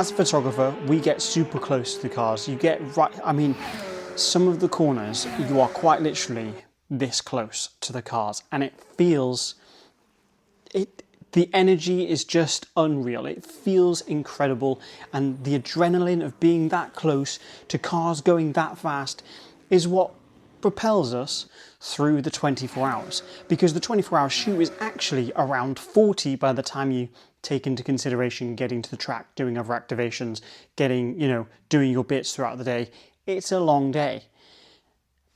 As a photographer, we get super close to the cars. You get right, I mean, some of the corners, you are quite literally this close to the cars, and it feels, the energy is just unreal. It feels incredible, and the adrenaline of being that close to cars going that fast is what propels us through the 24 hours. Because the 24-hour shoot is actually around 40 by the time you take into consideration getting to the track, doing other activations, getting, you know, doing your bits throughout the day. It's a long day.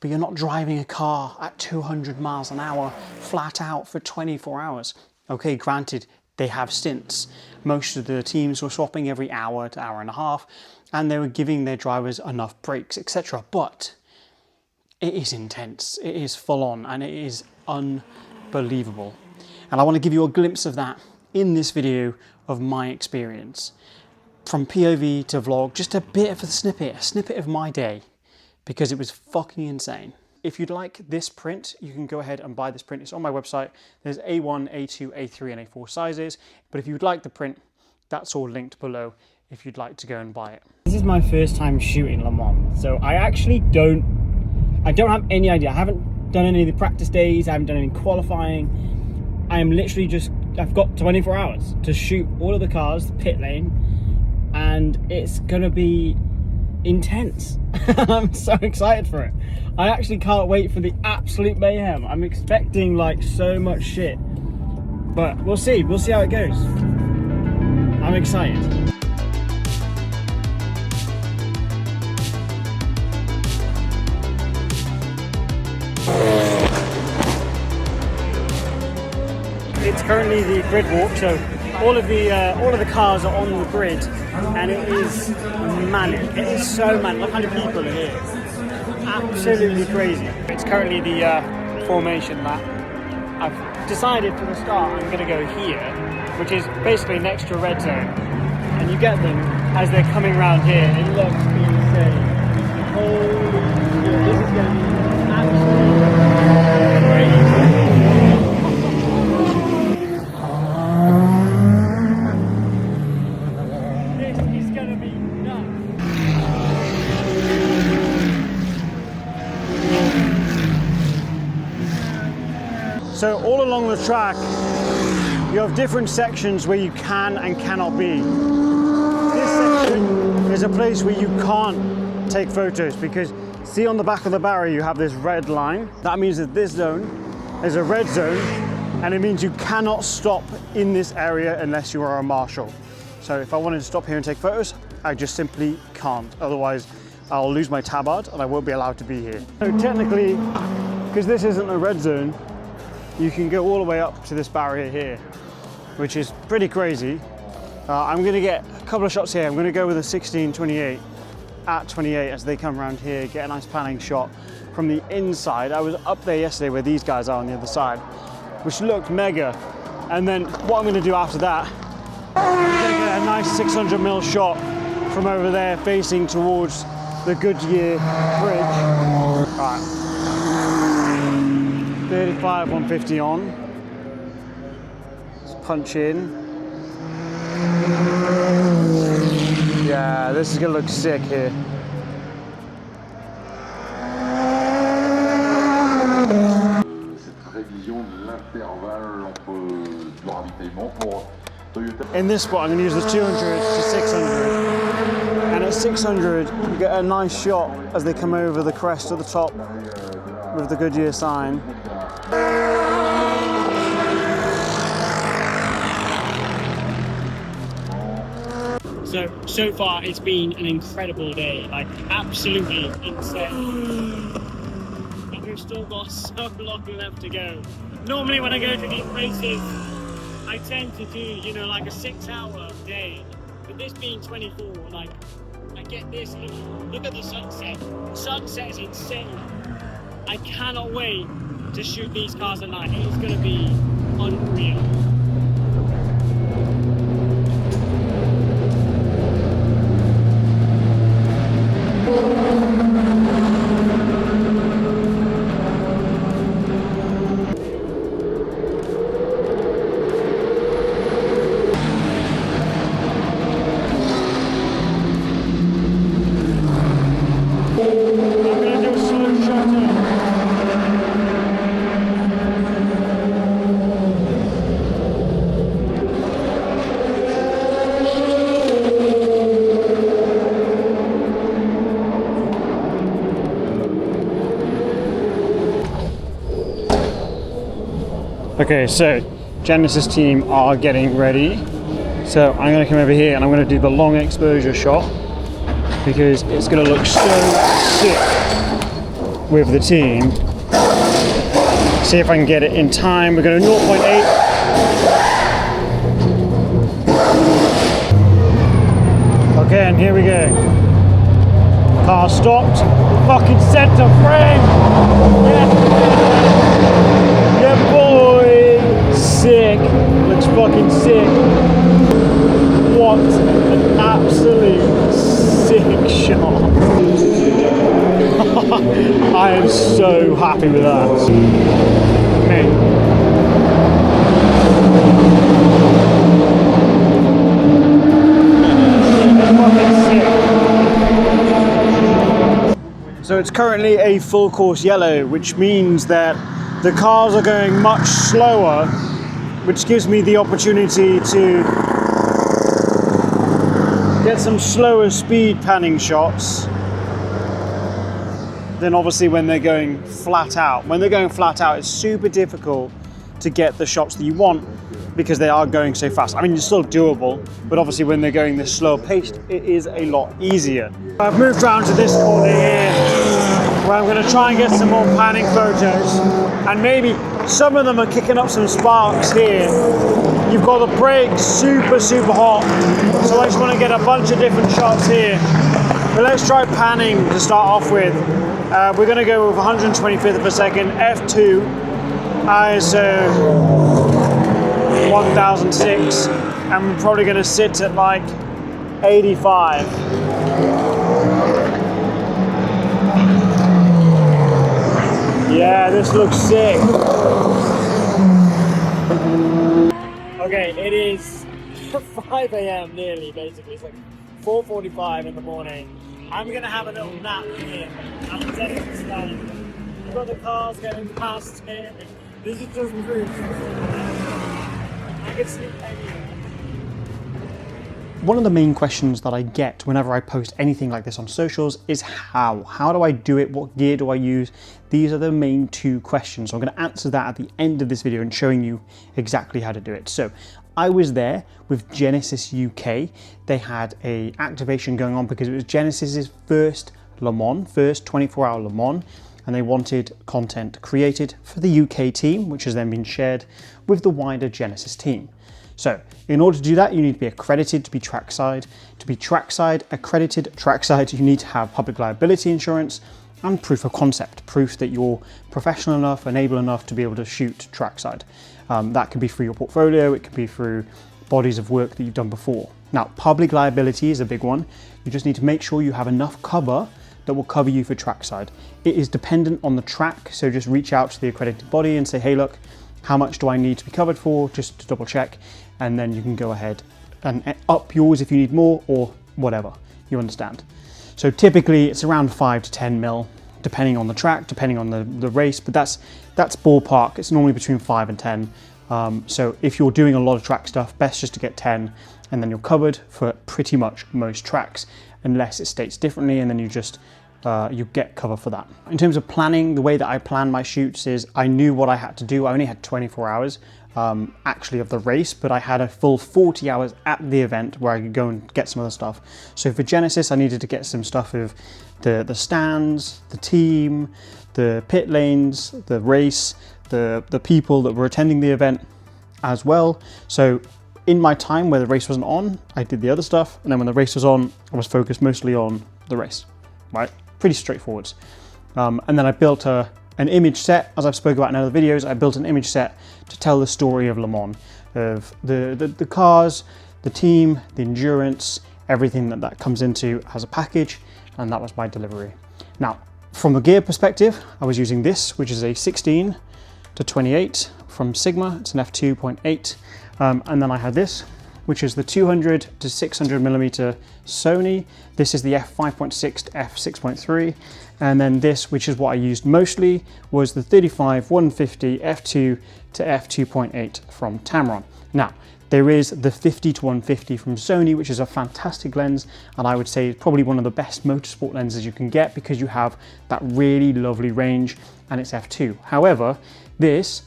But you're not driving a car at 200 miles an hour flat out for 24 hours. Okay, granted, they have stints. Most of the teams were swapping every hour to hour and a half, and they were giving their drivers enough breaks, etc. But it is intense, it is full on, and it is unbelievable. And I want to give you a glimpse of that in this video of my experience. From POV to vlog, just a bit of a snippet of my day, because it was fucking insane. If you'd like this print, you can go ahead and buy this print. It's on my website. There's A1, A2, A3, and A4 sizes. But if you'd like the print, that's all linked below if you'd like to go and buy it. This is my first time shooting Le Mans, so I actually don't have any idea. I haven't done any of the practice days. I haven't done any qualifying. I am literally just, I've got 24 hours to shoot all of the cars, the pit lane, and it's gonna be intense. I'm so excited for it. I actually can't wait for the absolute mayhem. I'm expecting like so much shit, but we'll see how it goes. I'm excited. It's currently the grid walk, so all of the cars are on the grid, and it is manic. It is so manic. Look how many people are here. Absolutely crazy. It's currently the formation lap. I've decided for the start I'm going to go here, which is basically next to a red zone, and you get them as they're coming around here. It looks insane. Holy shit, this is going to be absolutely crazy. So all along the track, you have different sections where you can and cannot be. This section is a place where you can't take photos because see on the back of the barrier you have this red line. That means that this zone is a red zone, and it means you cannot stop in this area unless you are a marshal. So if I wanted to stop here and take photos, I just simply can't. Otherwise, I'll lose my tabard and I won't be allowed to be here. So technically, because this isn't a red zone, you can go all the way up to this barrier here, which is pretty crazy. I'm going to get a couple of shots here. I'm going to go with a 16-28 at 28 as they come around here, get a nice panning shot from the inside. I was up there yesterday where these guys are on the other side, which looked mega. And then what I'm going to do after that, I'm going to get a nice 600mm shot from over there facing towards the Goodyear bridge. Right. 35, 150 on. Let's punch in. Yeah, this is gonna look sick here. In this spot, I'm gonna use the 200 to 600. And at 600, you get a nice shot as they come over the crest at the top with the Goodyear sign. So far it's been an incredible day, like absolutely insane. And we've still got so long left to go. Normally when I go to these races, I tend to do, you know, like a 6-hour day. But this being 24, like, I get this, look at the sunset. The sunset is insane. I cannot wait to shoot these cars at night. It's going to be unreal. Okay, so Genesis team are getting ready. So I'm going to come over here and I'm going to do the long exposure shot because it's going to look so sick with the team. See if I can get it in time. We're going to 0.8. Okay, and here we go. Car stopped. Fucking center frame. Yeah, boy. Sick. Looks fucking sick. What an absolute sick shot. I am so happy with that. Okay. So it's currently a full course yellow, which means that the cars are going much slower, which gives me the opportunity to get some slower speed panning shots than obviously when they're going flat out. When they're going flat out, it's super difficult to get the shots that you want because they are going so fast. I mean, it's still doable, but obviously when they're going this slow paced, it is a lot easier. I've moved around to this corner here where I'm going to try and get some more panning photos, and maybe some of them are kicking up some sparks here. You've got the brakes super hot, so I just want to get a bunch of different shots here. But let's try panning to start off with. We're going to go with 125th of a second, f2, ISO 1006, and we're probably going to sit at like 85. Yeah, this looks sick. Okay, it is 5 a.m. nearly, basically. It's like 4:45 in the morning. I'm gonna have a little nap here. I'm getting to stand. We've got the cars getting past here. This is just proof. I can sleep anywhere. One of the main questions that I get whenever I post anything like this on socials is how? How do I do it? What gear do I use? These are the main two questions. So I'm going to answer that at the end of this video and showing you exactly how to do it. So I was there with Genesis UK. They had a activation going on because it was Genesis's first Le Mans, first 24-hour Le Mans, and they wanted content created for the UK team, which has then been shared with the wider Genesis team. So in order to do that, you need to be accredited to be trackside. To be trackside, accredited trackside, you need to have public liability insurance and proof of concept, proof that you're professional enough and able enough to be able to shoot trackside. That can be through your portfolio, it can be through bodies of work that you've done before. Now, public liability is a big one. You just need to make sure you have enough cover that will cover you for trackside. It is dependent on the track, so just reach out to the accredited body and say, hey, look, how much do I need to be covered for, just to double check, and then you can go ahead and up yours if you need more or whatever, you understand. So typically it's around 5 to 10 mil, depending on the track, depending on the race, but that's ballpark. It's normally between 5 and 10. So if you're doing a lot of track stuff, best just to get 10, and then you're covered for pretty much most tracks, unless it states differently, and then you just you get cover for that. In terms of planning, the way that I plan my shoots is I knew what I had to do. I only had 24 hours actually of the race, but I had a full 40 hours at the event where I could go and get some other stuff. So for Genesis, I needed to get some stuff of the stands, the team, the pit lanes, the race, the people that were attending the event as well. So in my time where the race wasn't on, I did the other stuff, and then when the race was on, I was focused mostly on the race, right? Pretty straightforward. And then I built an image set, as I've spoken about in other videos. I built an image set to tell the story of Le Mans, of the cars, the team, the endurance, everything that comes into as a package, and that was my delivery. Now, from a gear perspective, I was using this, which is a 16 to 28 from Sigma. It's an f2.8, and then I had this, which is the 200 to 600 millimeter Sony. This is the f5.6 to f6.3. And then this, which is what I used mostly, was the 35-150 f2 to f2.8 from Tamron. Now, there is the 50 to 150 from Sony, which is a fantastic lens, and I would say it's probably one of the best motorsport lenses you can get because you have that really lovely range and it's f2. However, this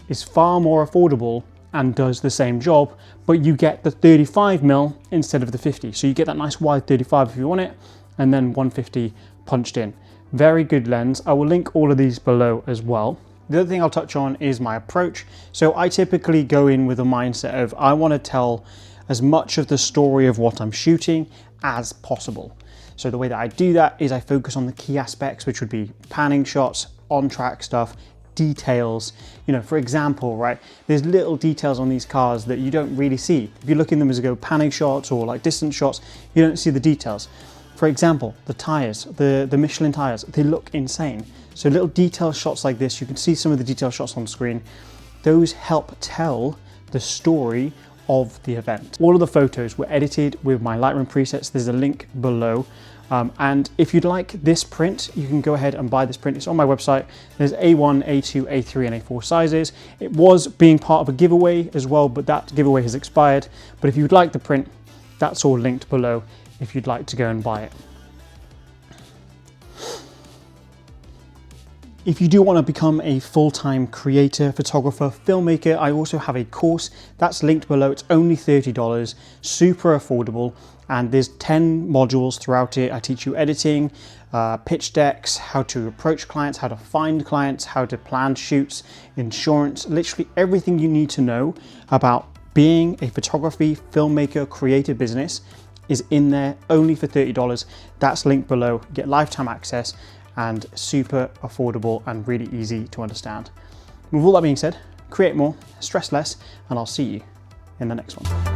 is far more affordable and does the same job, but you get the 35mm instead of the 50. So you get that nice wide 35 if you want it, and then 150 punched in. Very good lens. I will link all of these below as well. The other thing I'll touch on is my approach. So I typically go in with a mindset of I want to tell as much of the story of what I'm shooting as possible. So the way that I do that is I focus on the key aspects, which would be panning shots, on-track stuff, details. You know, for example, right, there's little details on these cars that you don't really see. If you look in them as go panning shots or like distance shots, you don't see the details. For example, the tires, the Michelin tires, they look insane. So little detail shots like this, you can see some of the detail shots on screen. Those help tell the story of the event. All of the photos were edited with my Lightroom presets. There's a link below. And if you'd like this print, you can go ahead and buy this print. It's on my website. There's A1, A2, A3, and A4 sizes. It was being part of a giveaway as well, but that giveaway has expired. But if you'd like the print, that's all linked below if you'd like to go and buy it. If you do want to become a full-time creator, photographer, filmmaker, I also have a course that's linked below. It's only $30, super affordable, and there's 10 modules throughout it. I teach you editing, pitch decks, how to approach clients, how to find clients, how to plan shoots, insurance, literally everything you need to know about being a photography, filmmaker, creative business is in there, only for $30. That's linked below. Get lifetime access and super affordable and really easy to understand. With all that being said, create more, stress less, and I'll see you in the next one.